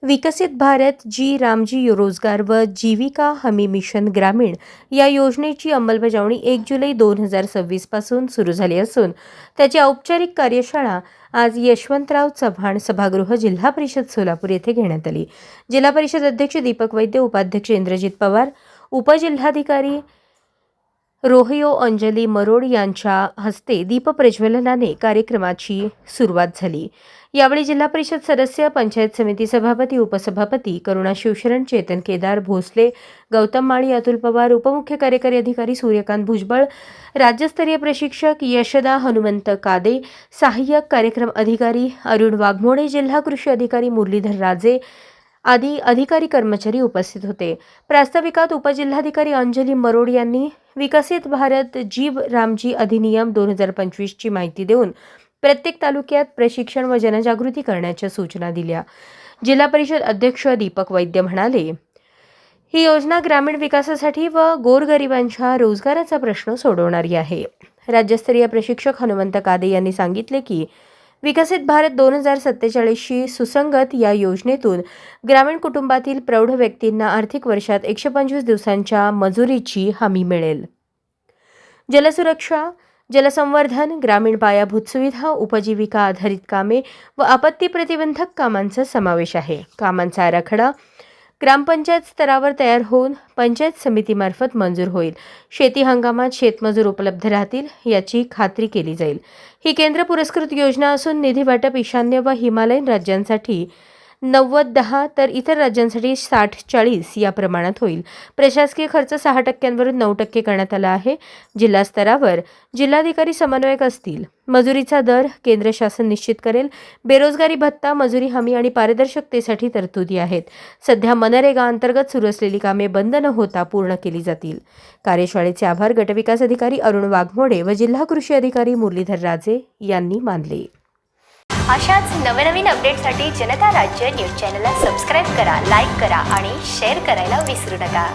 विकसित भारत जी रामजी रोजगार व जीविका हमी मिशन ग्रामीण या योजनेची अंमलबजावणी 1 जुलै 2026 पासून सुरू झाली असून त्याची औपचारिक कार्यशाळा आज यशवंतराव चव्हाण सभागृह जिल्हा परिषद सोलापूर येथे घेण्यात आली। जिल्हा परिषद अध्यक्ष दीपक वैद्य, उपाध्यक्ष इंद्रजित पवार, उपजिल्हाधिकारी रोहयो अंजली मरोड यांच्या हस्ते दीप प्रज्वलनाने कार्यक्रमाची सुरुवात झाली। यावेळी जिल्हा परिषद सदस्य, पंचायत समिती सभापती, उपसभापती करुणा शिवशरण, चेतन केदार भोसले, गौतम माळी, अतुल पवार, उपमुख्य कार्यकारी अधिकारी सूर्यकांत भुजबळ, राज्यस्तरीय प्रशिक्षक यशदा हनुमंत कादे, सहाय्यक कार्यक्रम अधिकारी अरुण वाघमोडे, जिल्हा कृषी अधिकारी मुरलीधर राजे आदी अधिकारी कर्मचारी उपस्थित होते। प्रास्ताविकात उपजिल्हाधिकारी अंजली मरोड यांनी विकसित भारत जीव रामजी अधिनियम 2025 ची माहिती देऊन प्रत्येक तालुक्यात प्रशिक्षण व जनजागृती करण्याच्या सूचना दिल्या। जिल्हा परिषद अध्यक्ष दीपक वैद्य म्हणाले, ही योजना ग्रामीण विकासासाठी व गोरगरिबांच्या रोजगाराचा प्रश्न सोडवणारी आहे। राज्यस्तरीय प्रशिक्षक हनुमंत कादे यांनी सांगितले की विकसित भारत 2047 शी सुसंगत या योजनेतून ग्रामीण कुटुंबातील प्रौढ व्यक्तींना आर्थिक वर्षात 125 दिवसांच्या मजुरीची हमी मिळेल। जलसुरक्षा, जलसंवर्धन, ग्रामीण पायाभूत सुविधा, उपजीविका आधारित कामे व आपत्ती प्रतिबंधक कामांचा समावेश आहे। कामांचा आराखडा ग्रामपंचायत स्तरावर तयार होऊन पंचायत समितीमार्फत मंजूर होईल। शेती हंगामात शेतमजूर उपलब्ध राहतील याची खात्री केली जाईल। ही केंद्र पुरस्कृत योजना असून निधी वाटप ईशान्य व हिमालयीन राज्यांसाठी 90-10 तर इतर राज्यांसाठी 60-40 या प्रमाणात होईल। प्रशासकीय खर्च 6% वरून 9% करण्यात आला आहे। जिल्हा स्तरावर जिल्हाधिकारी समन्वयक असतील। मजुरीचा दर केंद्र शासन निश्चित करेल। बेरोजगारी भत्ता, मजुरी हमी आणि पारदर्शकतेसाठी तरतुदी आहेत। सध्या मनरेगा अंतर्गत सुरू असलेली कामे बंद न होता पूर्ण केली जातील। कार्यशाळेचे आभार गटविकास अधिकारी अरुण वाघमोडे व जिल्हा कृषी अधिकारी मुरलीधर राजे यांनी मानले। अशाच नवनवीन अपडेटसाठी जनता राज्य न्यूज चॅनलला सबस्क्राईब करा, लाईक करा आणि शेअर करायला विसरू नका।